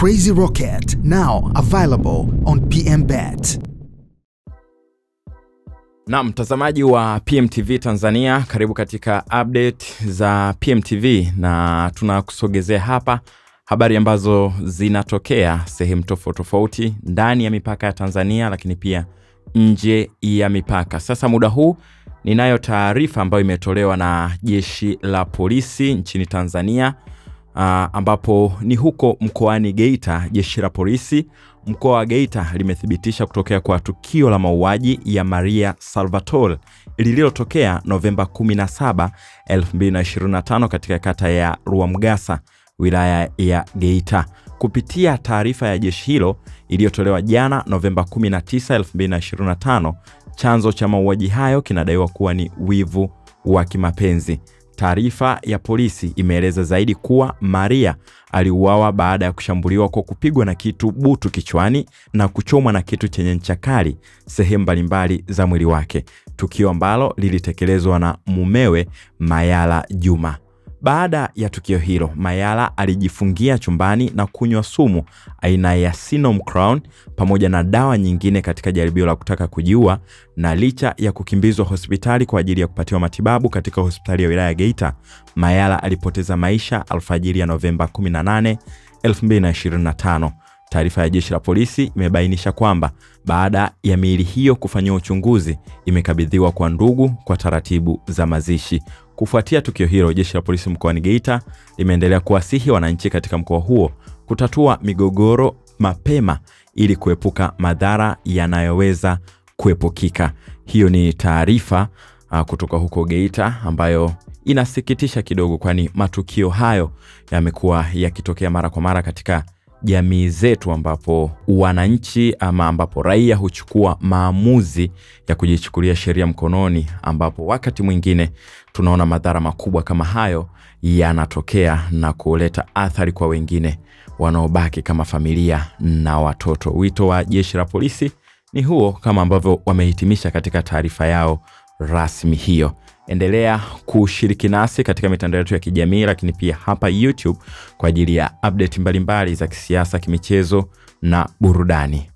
Crazy Rocket, now available on PMBet. Na mtazamaji wa PMTV Tanzania, karibu katika update za PMTV, na tunakusogezea hapa habari ambazo zinatokea sehemu tofauti ndani ya mipaka ya Tanzania, lakini pia nje ya mipaka. Sasa muda huu ninayo taarifa ambayo imetolewa na jeshi la polisi nchini Tanzania, ambapo ni huko mkoani Geita. Jeshi la polisi mkoa wa Geita limethibitisha kutokea kwa tukio la mauaji ya Maria Salvatore lililotokea Novemba 17, 2025 katika kata ya Ruamgasa, wilaya ya Geita. Kupitia taarifa ya jeshi hilo iliyotolewa jana Novemba 19, 2025, chanzo cha mauaji hayo kinadaiwa kuwa ni wivu wa kimapenzi. Taarifa ya polisi imeeleza zaidi kuwa Maria aliuawa baada ya kushambuliwa kwa kupigwa na kitu butu kichwani na kuchomwa na kitu chenye ncha kali sehemu mbalimbali za mwili wake, tukio ambalo lilitekelezwa na mumewe Mayala Juma. Baada ya tukio hilo, Mayala alijifungia chumbani na kunywa sumu aina ya Sinom Crown pamoja na dawa nyingine katika jaribio la kutaka kujiua, na licha ya kukimbizwa hospitali kwa ajili ya kupatiwa matibabu katika hospitali ya wilaya ya Geita, Mayala alipoteza maisha alfajiri ya Novemba 18, 2025. Taarifa ya jeshi la polisi imebainisha kwamba baada ya miili hiyo kufanywa uchunguzi, imekabidhiwa kwa ndugu kwa taratibu za mazishi. Kufuatia tukio hilo, jeshi la polisi mkoani Geita limeendelea kuwasihi wananchi katika mkoa huo kutatua migogoro mapema ili kuepuka madhara yanayoweza kuepukika. Hiyo ni taarifa kutoka huko Geita ambayo inasikitisha kidogo, kwani matukio hayo yamekuwa yakitokea mara kwa mara katika jamii zetu, ambapo wananchi ambapo raia huchukua maamuzi ya kujichukulia sheria mkononi, ambapo wakati mwingine tunaona madhara makubwa kama hayo yanatokea na kuleta athari kwa wengine wanaobaki kama familia na watoto. Wito wa jeshi la polisi ni huo, kama ambavyo wamehitimisha katika taarifa yao rasmi hiyo. Endelea kushiriki nasi katika mitandao yetu ya kijamii, lakini pia hapa YouTube kwa ajili ya update mbalimbali za kisiasa, kimichezo na burudani.